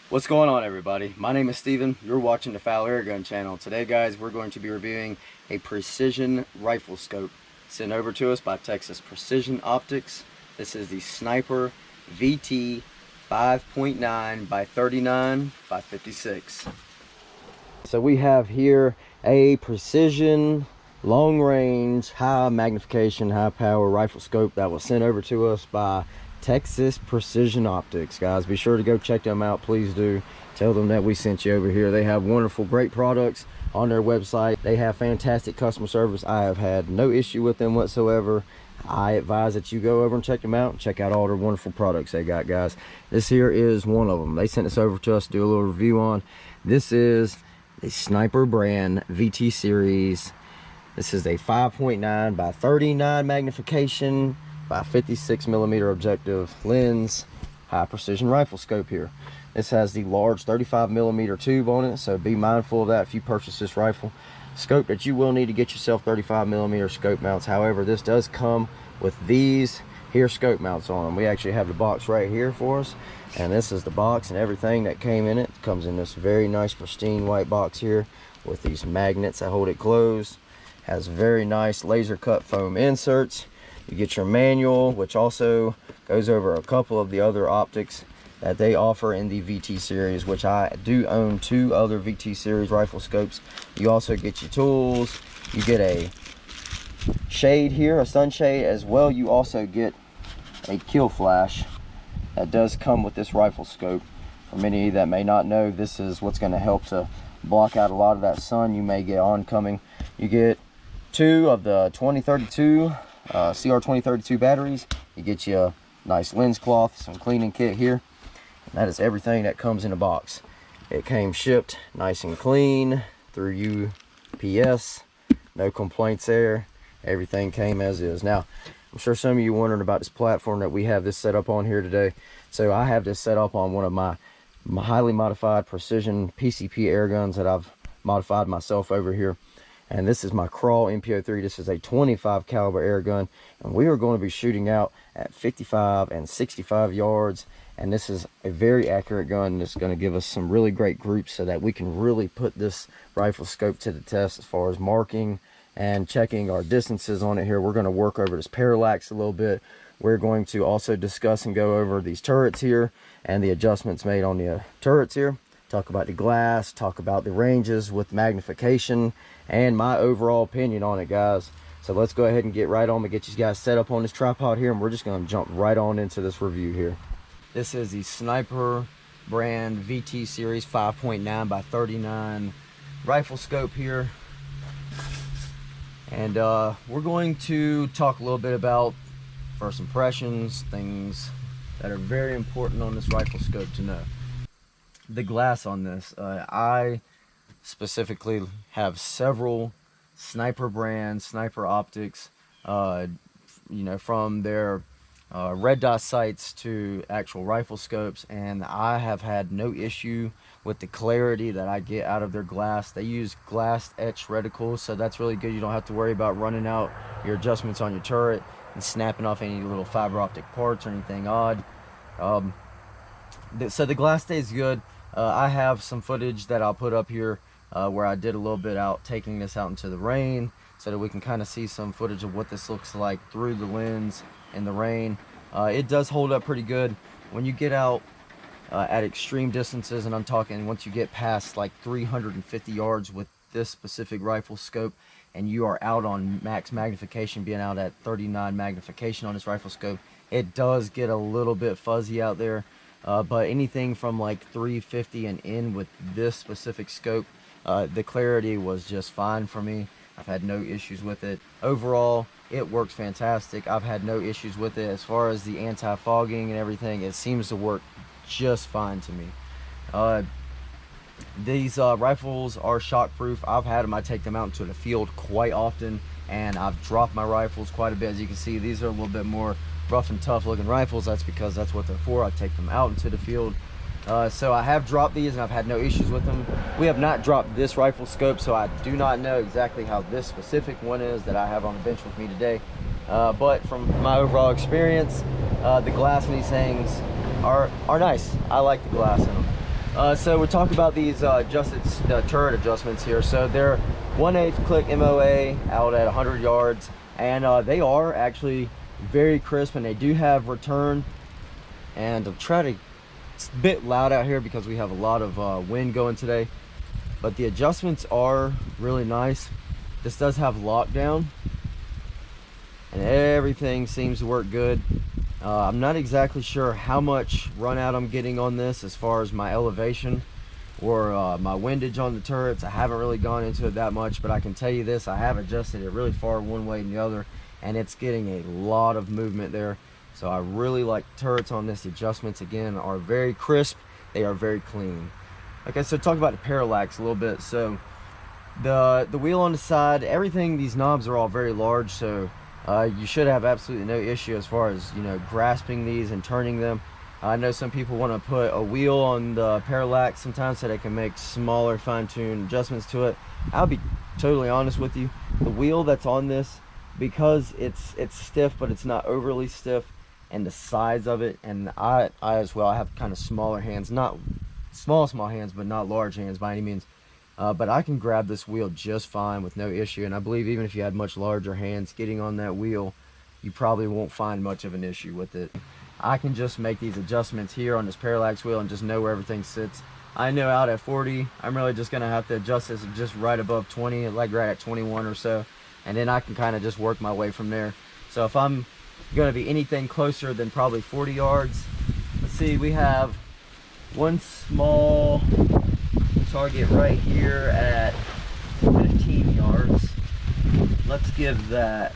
What's going on, everybody? My name is Steven. You're watching the Foul Airgun channel. Today, guys, we're going to be reviewing a precision rifle scope sent over to us by Texas Precision Optics. This is the Sniper VT5.9X39X56. So we have here a precision, long range, high magnification, high power rifle scope that was sent over to us by Texas Precision Optics. Guys, be sure to go check them out. Please do tell them that we sent you over here. They have wonderful, great products on their website. They have fantastic customer service. I have had no issue with them whatsoever. I advise that you go over and check them out and check out all their wonderful products they got, guys. This here is one of them. They sent this over to us to do a little review on. This is the Sniper brand VT series. This is a 5.9x39 magnification by 56mm objective lens, high precision rifle scope here. This has the large 35mm tube on it, so be mindful of that if you purchase this rifle scope, that you will need to get yourself 35mm scope mounts. However, this does come with these here scope mounts on them. We actually have the box right here for us, and this is the box and everything that came in it. It comes in this very nice pristine white box here with these magnets that hold it closed. Has very nice laser cut foam inserts. You get your manual, which also goes over a couple of the other optics that they offer in the VT series, which I do own 2 other VT series rifle scopes. You also get your tools. You get a shade here, a sunshade, as well. You also get a kill flash that does come with this rifle scope. For many of you that may not know, this is what's going to help to block out a lot of that sun you may get oncoming. You get 2 of the 2032 CR 2032 batteries. You get you a nice lens cloth, some cleaning kit here, and that is everything that comes in a box. It came shipped nice and clean through UPS. No complaints there. Everything came as is. Now, I'm sure some of you wondering about this platform that we have this set up on here today. So I have this set up on one of my highly modified precision PCP air guns that I've modified myself over here. And this is my Crawl MP03. This is a 25 caliber air gun, and we are going to be shooting out at 55 and 65 yards. And this is a very accurate gun that's going to give us some really great groups so that we can really put this rifle scope to the test as far as marking and checking our distances on it here. We're going to work over this parallax a little bit. We're going to also discuss and go over these turrets here and the adjustments made on the turrets here. Talk about the glass, talk about the ranges with magnification, and my overall opinion on it, guys. So let's go ahead and get right on and get you guys set up on this tripod here, and we're just going to jump right on into this review here. This is the Sniper brand VT series 5.9x39 rifle scope here. And we're going to talk a little bit about first impressions, things that are very important on this rifle scope to know. The glass on this, I specifically have several Sniper brand, Sniper optics, you know, from their red dot sights to actual rifle scopes, and I have had no issue with the clarity that I get out of their glass. They use glass etched reticles, so that's really good. You don't have to worry about running out your adjustments on your turret and snapping off any little fiber optic parts or anything odd. So the glass stays good. I have some footage that I'll put up here where I did a little bit out taking this out into the rain, so that we can kind of see some footage of what this looks like through the lens in the rain. It does hold up pretty good when you get out at extreme distances, and I'm talking once you get past like 350 yards with this specific rifle scope, and you are out on max magnification, being out at 39 magnification on this rifle scope, it does get a little bit fuzzy out there. But anything from like 350 and in with this specific scope, the clarity was just fine for me. I've had no issues with it. Overall, it works fantastic. I've had no issues with it. As far as the anti-fogging and everything, it seems to work just fine to me. These rifles are shockproof. I've had them. I take them out into the field quite often, and I've dropped my rifles quite a bit. As you can see, these are a little bit more rough and tough looking rifles. That's because that's what they're for. I take them out into the field. So I have dropped these, and I've had no issues with them. We have not dropped this rifle scope, so I do not know exactly how this specific one is that I have on the bench with me today. But from my overall experience, the glass in these things are nice. I like the glass in them. So we're talking about these turret adjustments here. So they're 1/8 click MOA out at 100 yards, and they are actually very crisp, and they do have return. And I'll try to, it's a bit loud out here because we have a lot of wind going today, but the adjustments are really nice. This does have lockdown, and everything seems to work good. I'm not exactly sure how much run out I'm getting on this as far as my elevation or my windage on the turrets. I haven't really gone into it that much, but I can tell you this, I have adjusted it really far one way and the other, and it's getting a lot of movement there. So I really like turrets on this. The adjustments, again, are very crisp. They are very clean. Okay, so talk about the parallax a little bit. So the wheel on the side, everything, these knobs are all very large, so you should have absolutely no issue as far as, you know, grasping these and turning them. I know some people want to put a wheel on the parallax sometimes so they can make smaller fine-tuned adjustments to it. I'll be totally honest with you, the wheel that's on this, because it's stiff but it's not overly stiff, and the size of it, and I as well, I have kind of smaller hands, not small hands, but not large hands by any means. But I can grab this wheel just fine with no issue, and I believe even if you had much larger hands getting on that wheel, you probably won't find much of an issue with it. I can just make these adjustments here on this parallax wheel and just know where everything sits. I know out at 40, I'm really just gonna have to adjust this just right above 20, like right at 21 or so, and then I can kind of just work my way from there. So if I'm gonna be anything closer than probably 40 yards, let's see, we have one small target right here at 15 yards. Let's give that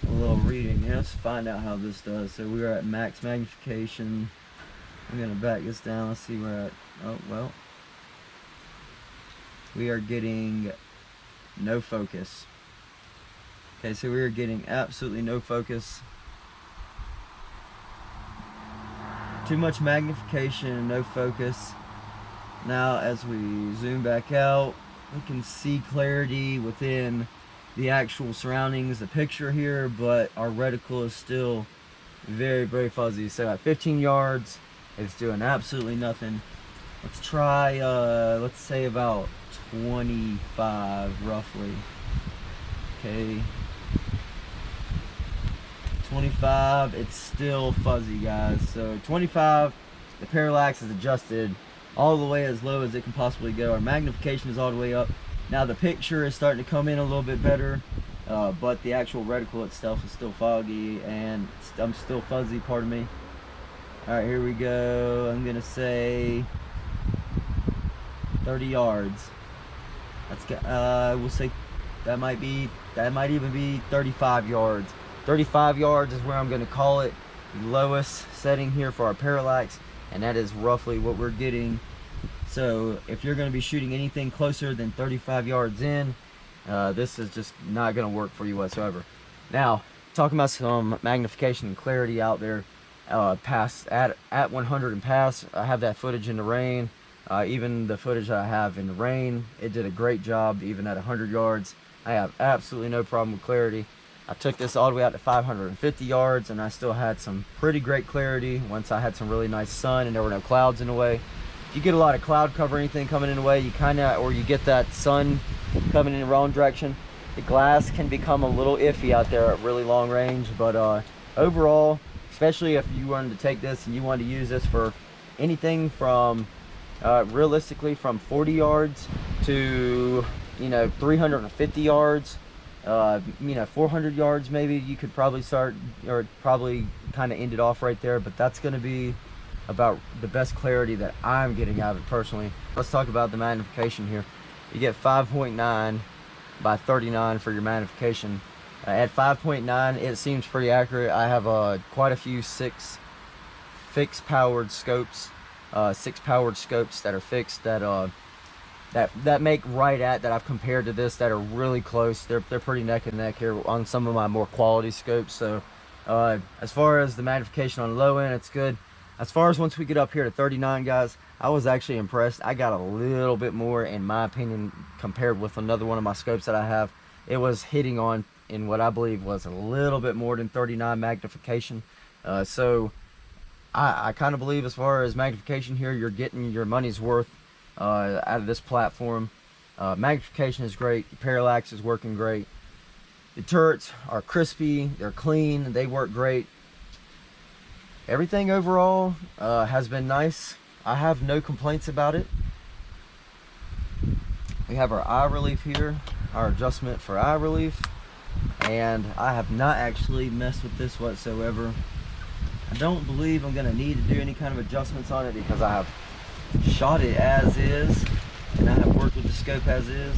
a little reading. Let's find out how this does. So we're at max magnification. I'm going to back this down. Let's see where we're at. Oh, well, we are getting no focus. Okay, so we are getting absolutely no focus. Too much magnification and no focus. Now as we zoom back out, we can see clarity within the actual surroundings, the picture here, but our reticle is still very, very fuzzy. So at 15 yards, it's doing absolutely nothing. Let's try, let's say about 25 roughly. Okay. 25, it's still fuzzy, guys. So 25, the parallax is adjusted all the way as low as it can possibly go. Our magnification is all the way up. Now the picture is starting to come in a little bit better, but the actual reticle itself is still foggy, and I'm still fuzzy, pardon me. All right, here we go. I'm gonna say 30 yards. Let's get, we'll say that might even be 35 yards. 35 yards is where I'm gonna call it the lowest setting here for our parallax, and that is roughly what we're getting. So if you're going to be shooting anything closer than 35 yards in, this is just not going to work for you whatsoever. Now, talking about some magnification and clarity out there, past at 100 and past, I have that footage in the rain. Even the footage I have in the rain, it did a great job even at 100 yards. I have absolutely no problem with clarity. I took this all the way out to 550 yards, and I still had some pretty great clarity once I had some really nice sun and there were no clouds in the way. If you get a lot of cloud cover or anything coming in the way, you kind of, or you get that sun coming in the wrong direction, the glass can become a little iffy out there at really long range. But overall, especially if you wanted to take this and you wanted to use this for anything from realistically from 40 yards to, you know, 350 yards, you know, 400 yards maybe, you could probably start, or probably kind of end it off right there. But that's going to be about the best clarity that I'm getting out of it personally. Let's talk about the magnification here. You get 5.9 by 39 for your magnification. At 5.9, it seems pretty accurate. I have quite a few six powered scopes that are fixed, that make right at, that I've compared to this, that are really close. They're pretty neck and neck here on some of my more quality scopes. So as far as the magnification on the low end, it's good. As far as once we get up here to 39, guys, I was actually impressed. I got a little bit more, in my opinion, compared with another one of my scopes that I have. It was hitting on in what I believe was a little bit more than 39 magnification. So I kind of believe as far as magnification here, you're getting your money's worth out of this platform. Magnification is great. The Parallax is working great. The turrets are crispy, they're clean, they work great. Everything overall has been nice. I have no complaints about it. We have our eye relief here, our adjustment for eye relief, and I have not actually messed with this whatsoever. I don't believe I'm going to need to do any kind of adjustments on it because I have shot it as is, and I have worked with the scope as is.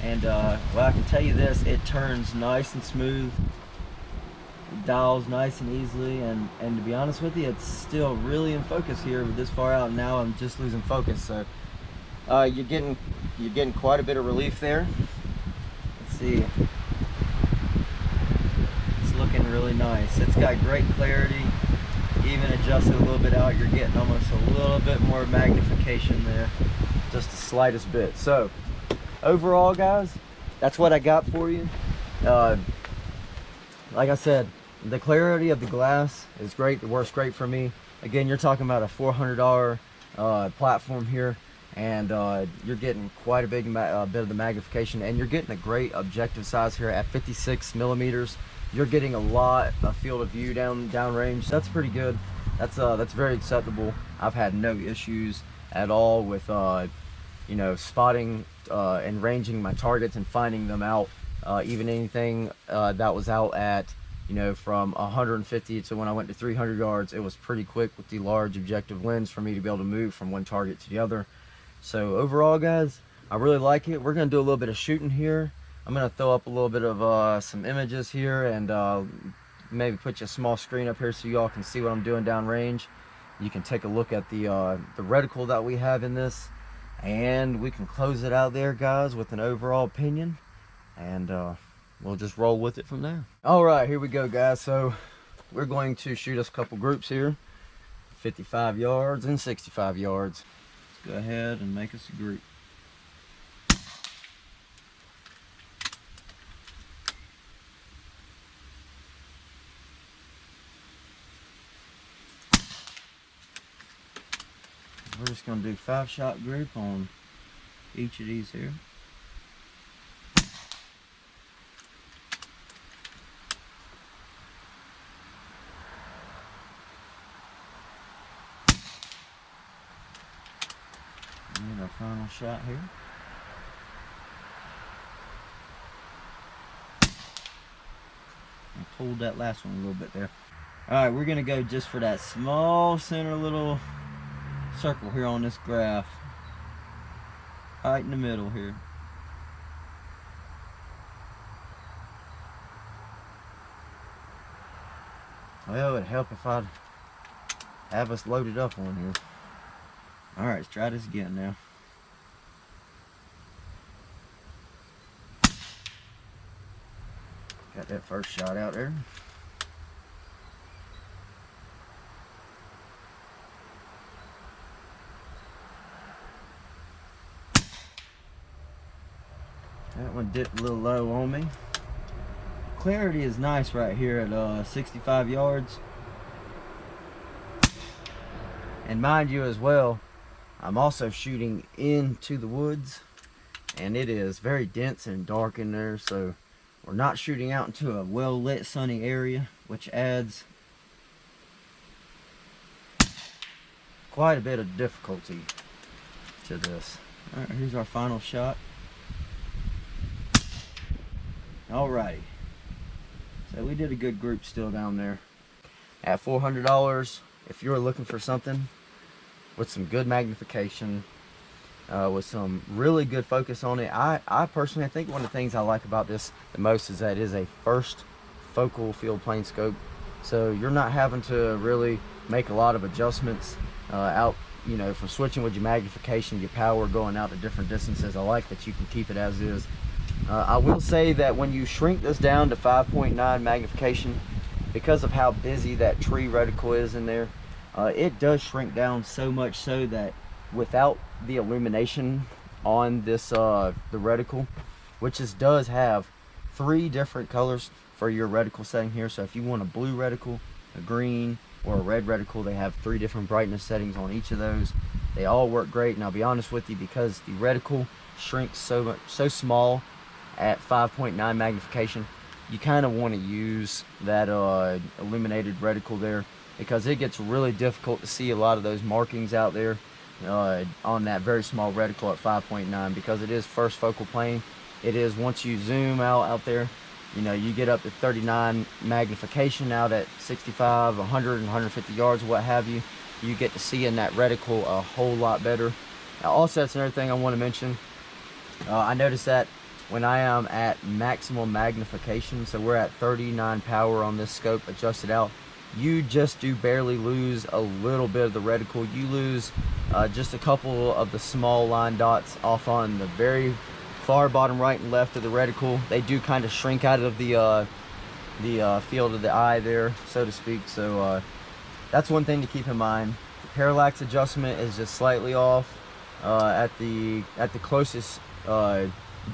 And well, I can tell you this, it turns nice and smooth, it dials nice and easily, and to be honest with you, it's still really in focus here this far out. Now I'm just losing focus, so you're getting quite a bit of relief there. Let's see, it's looking really nice. It's got great clarity. Even adjusted a little bit out, you're getting almost a little bit more magnification there, just the slightest bit. So overall, guys, that's what I got for you. Like I said, the clarity of the glass is great. It works great for me. Again, you're talking about a $400 platform here, and you're getting quite a big bit of the magnification, and you're getting a great objective size here at 56 millimeters. You're getting a lot of field of view downrange. That's pretty good. That's very acceptable. I've had no issues at all with you know, spotting and ranging my targets and finding them out. Even anything that was out at, you know, from 150 to when I went to 300 yards, it was pretty quick with the large objective lens for me to be able to move from one target to the other. So overall, guys, I really like it. We're gonna do a little bit of shooting here. I'm gonna throw up a little bit of some images here, and maybe put you a small screen up here so y'all can see what I'm doing downrange. You can take a look at the reticle that we have in this, and we can close it out there, guys, with an overall opinion, and we'll just roll with it from there. All right, here we go, guys. So we're going to shoot us a couple groups here, 55 yards and 65 yards. Let's go ahead and make us a group. We're just going to do 5-shot group on each of these here. And our final shot here. I pulled that last one a little bit there. Alright, we're going to go just for that small center little circle here on this graph, right in the middle here. Well, it'd help if I'd have us loaded up on here. All right, let's try this again now. Got that first shot out there. That one dipped a little low on me. Clarity is nice right here at 65 yards. And mind you as well, I'm also shooting into the woods, and it is very dense and dark in there, so we're not shooting out into a well-lit sunny area, which adds quite a bit of difficulty to this. All right, here's our final shot. Alrighty, so we did a good group still down there. At $400, if you're looking for something with some good magnification, with some really good focus on it, I personally, I think one of the things I like about this the most is that it is a first focal field plane scope. So you're not having to really make a lot of adjustments out, you know, from switching with your magnification, your power, going out to different distances. I like that you can keep it as is. I will say that when you shrink this down to 5.9 magnification, because of how busy that tree reticle is in there, it does shrink down so much so that without the illumination on this the reticle, which does have 3 different colors for your reticle setting here. So if you want a blue reticle, a green, or a red reticle. They have 3 different brightness settings on each of those. They all work great, and I'll be honest with you, because the reticle shrinks so small at 5.9 magnification, you kind of want to use that illuminated reticle there, because it gets really difficult to see a lot of those markings out there on that very small reticle at 5.9, because it is first focal plane. It is, once you zoom out there, you know, you get up to 39 magnification out at 65, 100, and 150 yards, what have you. You get to see in that reticle a whole lot better. Now, also, that's another thing I want to mention. I noticed that when I am at maximum magnification, so we're at 39 power on this scope adjusted out, you just do barely lose a little bit of the reticle. You lose just a couple of the small line dots off on the very far bottom right and left of the reticle. They do kind of shrink out of the field of the eye there, so to speak. So that's one thing to keep in mind. The parallax adjustment is just slightly off at the closest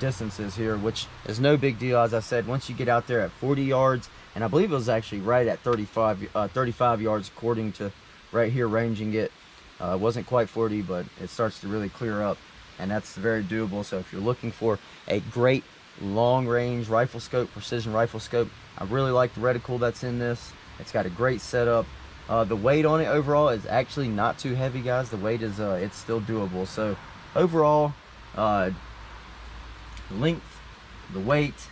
distances here, which is no big deal. As I said, once you get out there at 40 yards, and I believe it was actually right at 35 yards according to right here ranging it. It wasn't quite 40, but it starts to really clear up, and that's very doable. So if you're looking for a great long range rifle scope, precision rifle scope, I really like the reticle that's in this. It's got a great setup. The weight on it overall is actually not too heavy, guys. The weight is it's still doable. So overall, the length, the weight,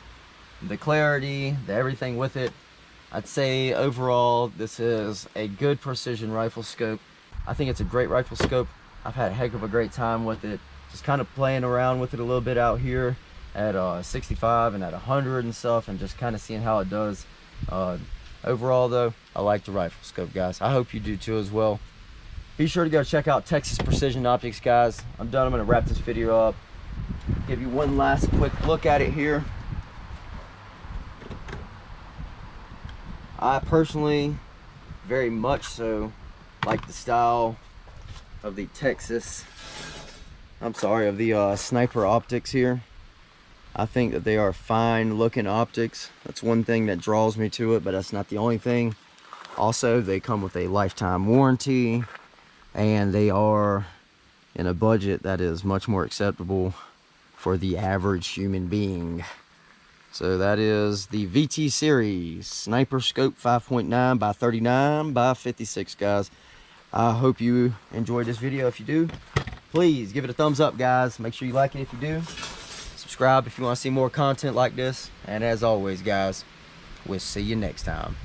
the clarity, the everything with it, I'd say overall this is a good precision rifle scope. I think it's a great rifle scope. I've had a heck of a great time with it, just kind of playing around with it a little bit out here at 65 and at 100 and stuff, and just kind of seeing how it does. Overall though, I like the rifle scope, guys. I hope you do too as well. Be sure to go check out Texas Precision Optics, guys. I'm done. I'm going to wrap this video up. Give you one last quick look at it here. I personally very much so like the style of the sniper optics here. I think that they are fine looking optics. That's one thing that draws me to it, but that's not the only thing. Also, they come with a lifetime warranty, and they are in a budget that is much more acceptable for the average human being. So that is the VT series sniper scope 5.9 by 39 by 56, guys. I hope you enjoyed this video. If you do, please give it a thumbs up, guys. Make sure you like it if you do. Subscribe if you want to see more content like this. And as always, guys, we'll see you next time.